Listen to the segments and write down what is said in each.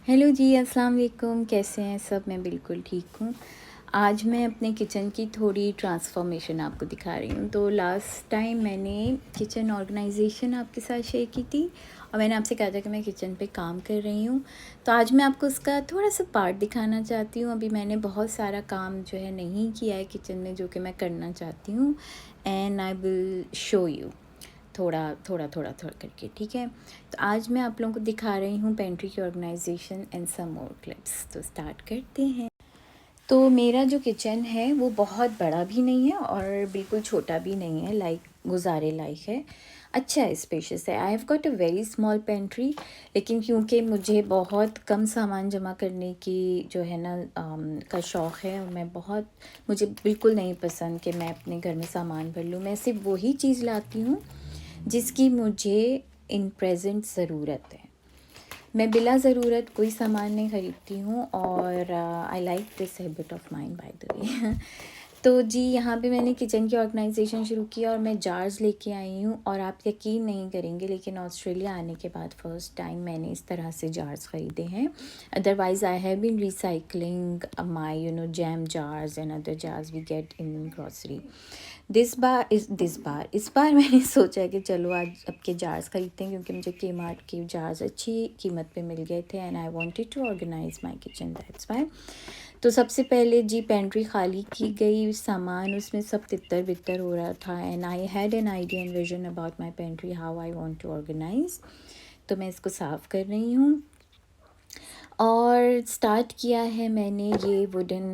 Hello जी, अस्सलाम वालेकुम। कैसे हैं सब? मैं बिल्कुल ठीक हूँ। आज मैं अपने किचन की थोड़ी ट्रांसफ़ॉर्मेशन आपको दिखा रही हूँ। तो लास्ट टाइम मैंने किचन ऑर्गेनाइजेशन आपके साथ शेयर की थी और मैंने आपसे कहा था कि मैं किचन पे काम कर रही हूँ। तो आज मैं आपको उसका थोड़ा-सा पार्ट दिखाना चाहती हूँ। अभी मैंने बहुत सारा काम जो है नहीं किया है किचन में, जो कि मैं करना चाहती हूँ, and I will show you. थोड़ा करके, ठीक है। तो आज मैं आप लोगों को दिखा रही हूँ पेंट्री की organisation and some more clips. तो स्टार्ट करते हैं। तो मेरा जो किचन है वो बहुत बड़ा भी नहीं है और बिल्कुल छोटा भी नहीं है, लाइक गुजारे लायक है। अच्छा है, स्पेशियस है। आई have got a very small pantry, लेकिन क्योंकि मुझे बहुत कम सामान जमा करने की जो है ना का शौक़ है, और मुझे बिल्कुल नहीं पसंद कि मैं अपने घर में सामान भर लूँ। मैं सिर्फ वही चीज़ लाती हूँ जिसकी मुझे इन प्रेजेंट ज़रूरत है। मैं बिला ज़रूरत कोई सामान नहीं ख़रीदती हूँ, और I like this habit of mind, by the way. तो जी, यहाँ पे मैंने किचन की ऑर्गेनाइजेशन शुरू किया और मैं जार्स लेके आई हूँ, और आप यकीन नहीं करेंगे, लेकिन ऑस्ट्रेलिया आने के बाद फ़र्स्ट टाइम मैंने इस तरह से जार्स ख़रीदे हैं। Otherwise I have been recycling my jam jars and other jars we get in grocery. इस बार मैंने सोचा कि चलो आज अब के जार्स ख़रीदते हैं, क्योंकि मुझे के मार्ट के जार्स अच्छी कीमत पे मिल गए थे, and I wanted to organise my kitchen, that's why. तो सबसे पहले जी पेंट्री खाली की गई, सामान उसमें सब तितर बितर हो रहा था, and I had an idea and vision about my pantry, how I want to organise. तो मैं इसको साफ़ कर रही हूँ, और स्टार्ट किया है मैंने ये वुडन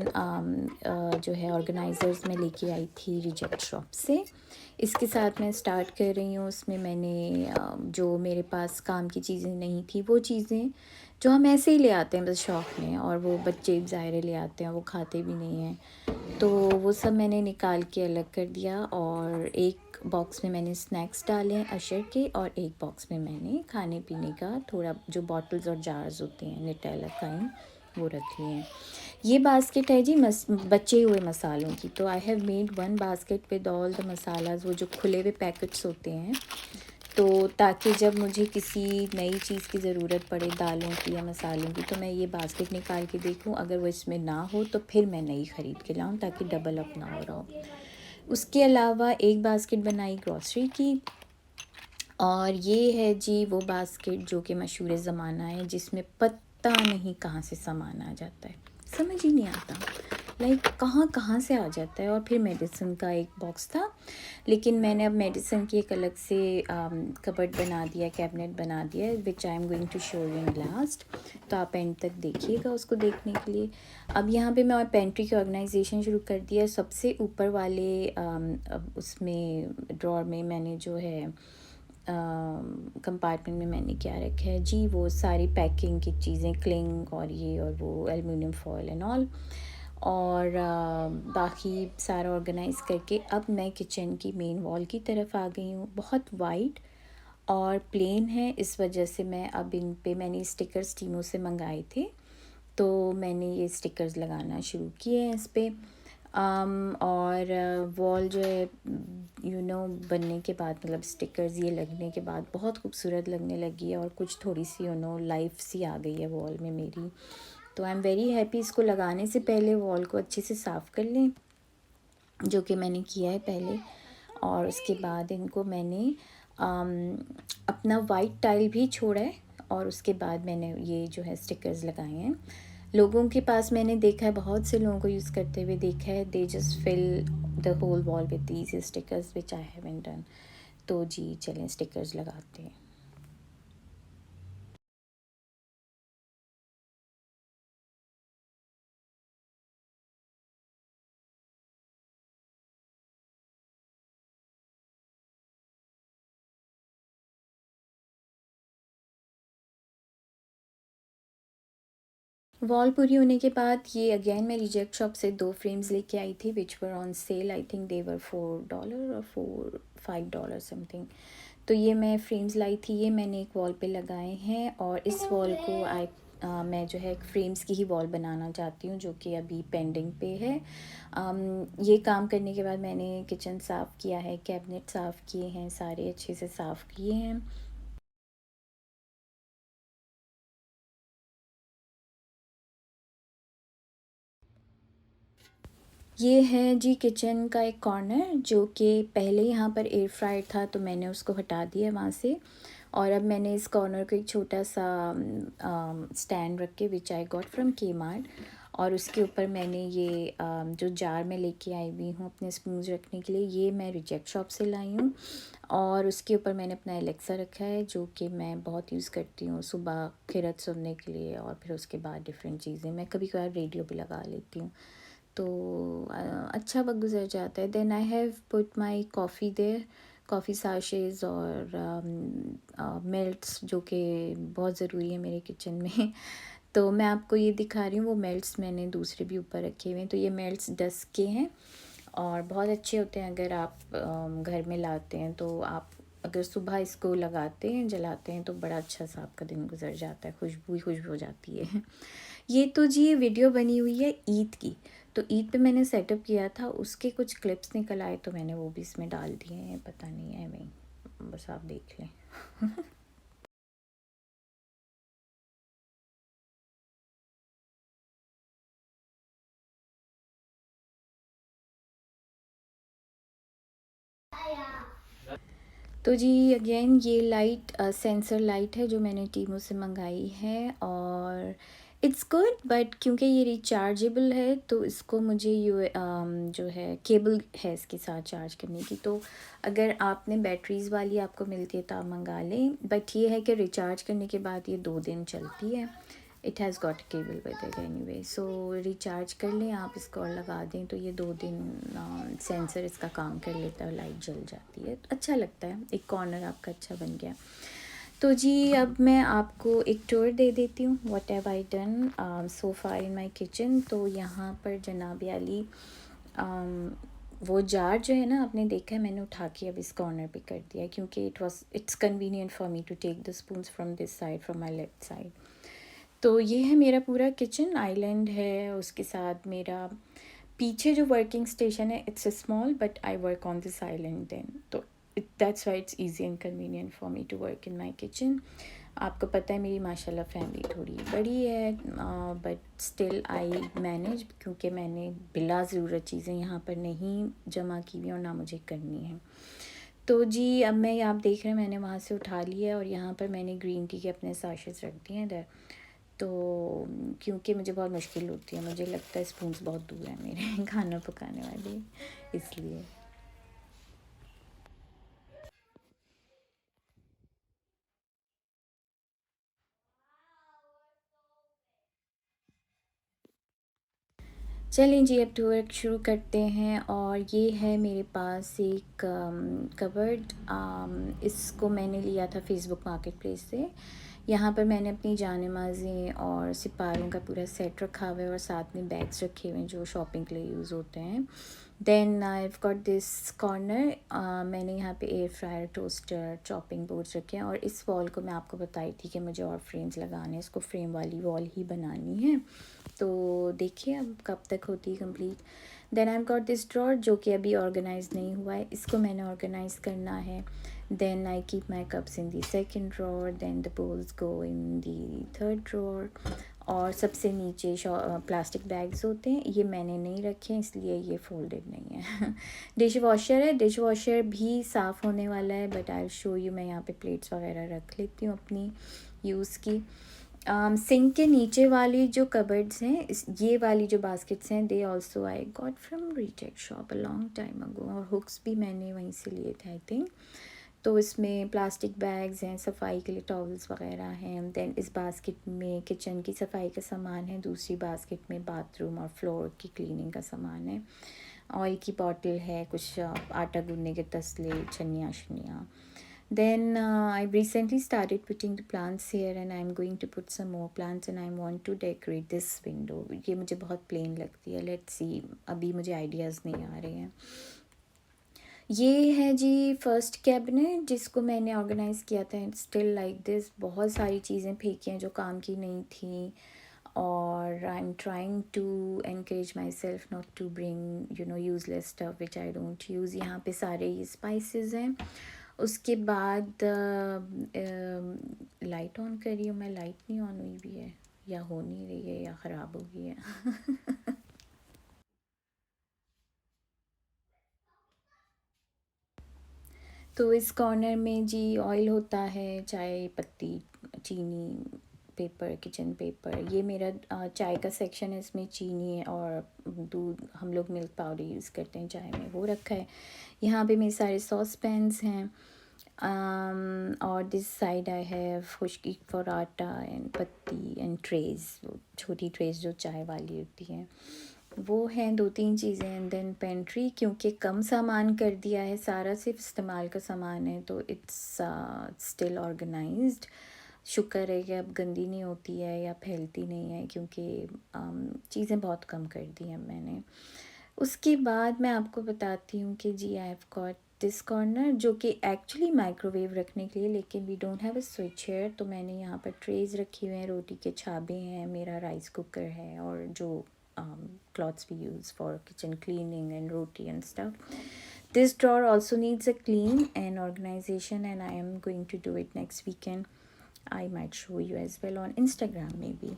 जो है ऑर्गेनाइज़र्स में लेके आई थी रिजेक्ट शॉप से। इसके साथ मैं स्टार्ट कर रही हूँ। उसमें मैंने जो मेरे पास काम की चीज़ें नहीं थी, वो चीज़ें जो हम ऐसे ही ले आते हैं बस शौक़ में, और वो बच्चे ज़ाहिर है ले आते हैं, वो खाते भी नहीं हैं, तो वो सब मैंने निकाल के अलग कर दिया। और एक बॉक्स में मैंने स्नैक्स डाले हैं अशर के, और एक बॉक्स में मैंने खाने पीने का थोड़ा जो बॉटल्स और जार्स होते हैं न्यूटेला काइंड, वो रख लिए हैं। ये बास्केट है जी बचे हुए मसालों की। तो I have made one basket with all the masalas, वो जो खुले हुए पैकेट्स होते हैं, तो ताकि जब मुझे किसी नई चीज़ की ज़रूरत पड़े, दालों की या मसालों की, तो मैं ये बास्केट निकाल के देखूं, अगर वो इसमें ना हो तो फिर मैं नई ख़रीद के लाऊं, ताकि डबल अप ना हो रहा हो। उसके अलावा एक बास्केट बनाई ग्रॉसरी की, और ये है जी वो बास्केट जो कि मशहूर ज़माना है, जिसमें पता नहीं कहाँ से सामान आ जाता है, समझ ही नहीं आता, लाइक कहाँ कहाँ से आ जाता है। और फिर मेडिसिन का एक बॉक्स था, लेकिन मैंने अब मेडिसिन की एक अलग से कबर्ड बना दिया, कैबिनेट बना दिया, which I am going to show you in last. तो आप एंड तक देखिएगा उसको देखने के लिए। अब यहाँ पे मैं पेंट्री की ऑर्गेनाइजेशन शुरू कर दिया। सबसे ऊपर वाले अब उसमें ड्रॉर में मैंने जो है कंपार्टमेंट में मैंने क्या रखा है जी, वो सारी पैकिंग की चीज़ें, क्लिंग और ये और वो, एल्युमिनियम फॉयल एंड ऑल, और बाकी सारा ऑर्गेनाइज़ करके अब मैं किचन की मेन वॉल की तरफ आ गई हूँ। बहुत वाइट और प्लेन है, इस वजह से मैं अब इन पे मैंने स्टिकर्स टीमों से मंगाए थे, तो मैंने ये स्टिकर्स लगाना शुरू किए हैं इस पे। और वॉल जो है बनने के बाद, मतलब स्टिकर्स ये लगने के बाद बहुत खूबसूरत लगने लगी है, और कुछ थोड़ी सी लाइफ सी आ गई है वॉल में मेरी। तो आई एम वेरी हैप्पी। इसको लगाने से पहले वॉल को अच्छे से साफ़ कर लें, जो कि मैंने किया है पहले, और उसके बाद इनको मैंने अपना वाइट टाइल भी छोड़ा है, और उसके बाद मैंने ये जो है स्टिकर्स लगाए हैं। लोगों के पास मैंने देखा है, बहुत से लोगों को यूज़ करते हुए देखा है, they just fill the whole wall with these stickers which I haven't done. तो जी चलें स्टिकर्स लगाते हैं। वॉल पूरी होने के बाद ये अगेन मैं रिजेक्ट शॉप से 2 फ्रेम्स लेके आई थी, which were on sale. I think they were $4 और $5 समथिंग। तो ये मैं फ्रेम्स लाई थी, ये मैंने एक वॉल पे लगाए हैं, और इस वॉल को मैं जो है फ्रेम्स की ही वॉल बनाना चाहती हूँ, जो कि अभी पेंडिंग पे है। ये काम करने के बाद मैंने किचन साफ़ किया है, कैबिनेट साफ़ किए हैं, सारे अच्छे से साफ़ किए हैं। ये है जी किचन का एक कॉर्नर, जो कि पहले यहाँ पर एयर फ्रायर था तो मैंने उसको हटा दिया वहाँ से, और अब मैंने इस कॉर्नर को एक छोटा सा स्टैंड रख के, विच आई गॉट फ्रॉम के मार्ट, और उसके ऊपर मैंने ये जो जार में लेके आई हुई हूँ अपने स्पून्स रखने के लिए, ये मैं रिजेक्ट शॉप से लाई हूँ। और उसके ऊपर मैंने अपना एलेक्सा रखा है, जो कि मैं बहुत यूज़ करती हूँ सुबह किरत सुनने के लिए, और फिर उसके बाद डिफरेंट चीज़ें, मैं कभी कभार रेडियो भी लगा लेती हूँ, तो अच्छा वक्त गुजर जाता है। Then I have put my coffee there, coffee साशेज़ और मेल्ट्स, जो कि बहुत ज़रूरी है मेरे किचन में। तो मैं आपको ये दिखा रही हूँ, वो मेल्ट्स मैंने दूसरे भी ऊपर रखे हुए हैं। तो ये मेल्ट्स डस्ट के हैं और बहुत अच्छे होते हैं। अगर आप घर में लाते हैं तो आप अगर सुबह इसको लगाते हैं, जलाते हैं, तो बड़ा अच्छा सा आपका दिन गुजर जाता है, खुशबू ही खुशबू हो जाती है। ये तो जी ये वीडियो बनी हुई है ईद की, तो ईद पे मैंने सेटअप किया था, उसके कुछ क्लिप्स निकल आए तो मैंने वो भी इसमें डाल दिए हैं, पता नहीं है मैं, बस आप देख लें। तो जी अगेन ये लाइट सेंसर लाइट है जो मैंने टीमो से मंगाई है, और इट्स गुड, बट क्योंकि ये रिचार्जेबल है तो इसको मुझे जो है केबल है इसके साथ चार्ज करने की, तो अगर आपने बैटरीज़ वाली आपको मिलती है तो आप मंगा लें, बट ये है कि रिचार्ज करने के बाद ये 2 दिन चलती है। It has got cable with it anyway, so recharge कर लें आप इसको और लगा दें तो ये 2 दिन सेंसर इसका काम कर लेता है, लाइट जल जाती है, अच्छा लगता है, एक कॉर्नर आपका अच्छा बन गया। तो जी अब मैं आपको एक टूर दे देती हूँ, what have I done so far in my kitchen. तो यहाँ पर जनाब आली वो जार जो है ना, आपने देखा है, मैंने उठा के अब इस कॉर्नर पे कर दिया, क्योंकि it's convenient for me to take the spoons from this side, from my left side. तो ये है मेरा पूरा किचन आइलैंड है, उसके साथ मेरा पीछे जो वर्किंग स्टेशन है, it's a small but I work on this island then, तो that's why it's easy and convenient for me to work in my kitchen. आपको पता है मेरी माशाल्लाह फैमिली थोड़ी बड़ी है, बट स्टिल आई मैनेज, क्योंकि मैंने बिला ज़रूरत चीज़ें यहाँ पर नहीं जमा की हुई और ना मुझे करनी है। तो जी अब मैं, आप देख रहे हैं, मैंने वहाँ से उठा लिया है और यहाँ पर मैंने ग्रीन टी के अपने साशेस रख दिए हैं इधर। तो क्योंकि मुझे बहुत मुश्किल होती है, मुझे लगता है स्पून्स बहुत दूर है मेरे खाना पकाने वाले, इसलिए। चलें जी अब टूर शुरू करते हैं, और ये है मेरे पास एक कबर्ड, इसको मैंने लिया था फेसबुक मार्केट प्लेस से। यहाँ पर मैंने अपनी जानेमाज़ें और सिपारों का पूरा सेट रखा हुआ है, और साथ में बैग्स रखे हुए हैं जो शॉपिंग के लिए यूज़ होते हैं। Then I have got this corner, मैंने यहाँ पे air fryer, toaster, chopping boards रखे हैं, और इस वॉल को मैं आपको बताई थी कि मुझे और फ्रेम्स लगाने हैं, इसको फ्रेम वाली वॉल ही बनानी है, तो देखिए अब कब तक होती है complete. Then I got this drawer, जो कि अभी ऑर्गेनाइज नहीं हुआ है, इसको मैंने ऑर्गेनाइज करना है। Then I keep my cups in the second drawer, then the bowls go in the third drawer, और सबसे नीचे प्लास्टिक बैग्स होते हैं, ये मैंने नहीं रखे हैं इसलिए ये फोल्डेड नहीं है। डिश वॉशर है, डिश वॉशर भी साफ़ होने वाला है, बट आई शो यू, मैं यहाँ पे प्लेट्स वगैरह रख लेती हूँ अपनी यूज़ की। सिंक के नीचे वाली जो कबर्ड्स हैं, ये वाली जो बास्केट्स हैं, they also I got from retail shop a long time ago, और हुक्स भी मैंने वहीं से लिए थे आई थिंक। तो इसमें प्लास्टिक बैग्स हैं, सफाई के लिए टॉवल्स वगैरह हैं। देन इस बास्केट में किचन की सफाई का सामान है, दूसरी बास्केट में बाथरूम और फ्लोर की क्लीनिंग का सामान है। ऑयल की बॉटल है, कुछ आटा गूंदने के तसले, छन्नियाँ शनियाँ। Then I recently started putting the plants here, and I'm going to put some more plants, and I want to decorate this window. ये मुझे बहुत plain लगती है, let's see, अभी मुझे ideas नहीं आ रहे हैं। ये है जी फर्स्ट कैबिनेट, जिसको मैंने ऑर्गेनाइज़ किया था स्टिल लाइक दिस, बहुत सारी चीज़ें फेंकी हैं जो काम की नहीं थी, और I am trying to encourage myself not to bring useless stuff which I don't use. यहाँ पे सारे ये स्पाइसेस हैं। उसके बाद लाइट ऑन करी हूँ मैं, लाइट नहीं ऑन हुई भी है, या हो नहीं रही है, या ख़राब हो गई है। तो इस कॉर्नर में जी ऑयल होता है, चाय पत्ती, चीनी, पेपर, किचन पेपर। ये मेरा चाय का सेक्शन है, इसमें चीनी और दूध, हम लोग मिल्क पाउडर यूज़ करते हैं चाय में, वो रखा है। यहाँ पे मेरे सारे सॉस पैन्स हैं। और this side I have khushki for atta and patti and trays, वो छोटी ट्रेज़ जो चाय वाली होती हैं, वो हैं 2-3 चीज़ें। एंड देन पेंट्री, क्योंकि कम सामान कर दिया है, सारा सिर्फ इस्तेमाल का सामान है, तो इट्स स्टिल ऑर्गेनाइज्ड। शुक्र है कि अब गंदी नहीं होती है या फैलती नहीं है, क्योंकि चीज़ें बहुत कम कर दी हैं मैंने। उसके बाद मैं आपको बताती हूँ कि जी I have got this corner, जो कि एक्चुअली माइक्रोवेव रखने के लिए, लेकिन we don't have a switch here, तो मैंने यहाँ पर ट्रेज़ रखी हुए हैं, रोटी के छाबे हैं, मेरा राइस कुकर है, और जो cloths we use for kitchen cleaning and roti and stuff. This drawer also needs a clean and organization, and I am going to do it next weekend. I might show you as well on Instagram maybe.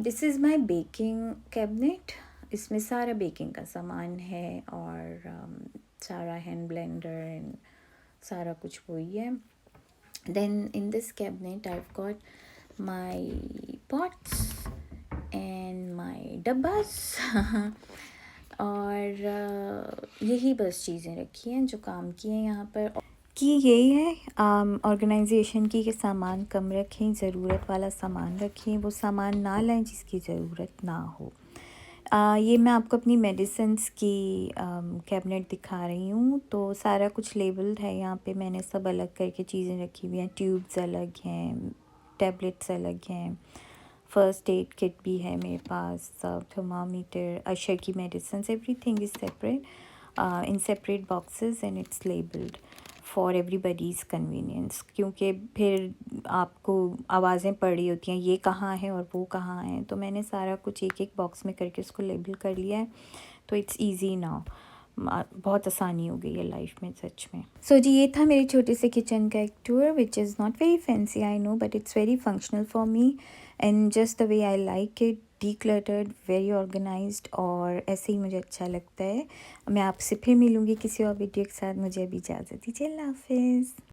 This is my baking cabinet. इसमें सारा baking का सामान है, और सारा hand blender and सारा कुछ वही है। Then in this cabinet I've got my pots and my dabbas और यही बस चीज़ें रखी हैं जो काम की हैं यहाँ पर। कि यही है ऑर्गेनाइजेशन की, कि सामान कम रखें, ज़रूरत वाला सामान रखें, वो सामान ना लाएं जिसकी ज़रूरत ना हो। ये मैं आपको अपनी मेडिसिन्स की कैबिनेट दिखा रही हूँ, तो सारा कुछ लेबल्ड है यहाँ पे, मैंने सब अलग करके चीज़ें रखी हुई हैं। ट्यूब्स अलग हैं, टैबलेट्स अलग हैं, फ़र्स्ट एड किट भी है मेरे पास, थर्मामीटर, अशर की medicines, everything is separate in separate boxes and it's labelled for everybody's convenience, क्योंकि फिर आपको आवाज़ें पड़ रही होती हैं, ये कहाँ है और वो कहाँ है, तो मैंने सारा कुछ एक एक बॉक्स में करके उसको लेबल कर लिया है, तो इट्स ईजी नाउ। बहुत आसानी हो गई है लाइफ में सच में। सो जी, ये था मेरे छोटे से किचन का एक tour, which is not very fancy I know, but it's very functional for me and just the way I like it, decluttered, very organised, और ऐसे ही मुझे अच्छा लगता है। मैं आपसे फिर मिलूँगी किसी और वीडियो के साथ, मुझे अभी इजाज़त दीजिए, अल्लाह हाफ़िज़।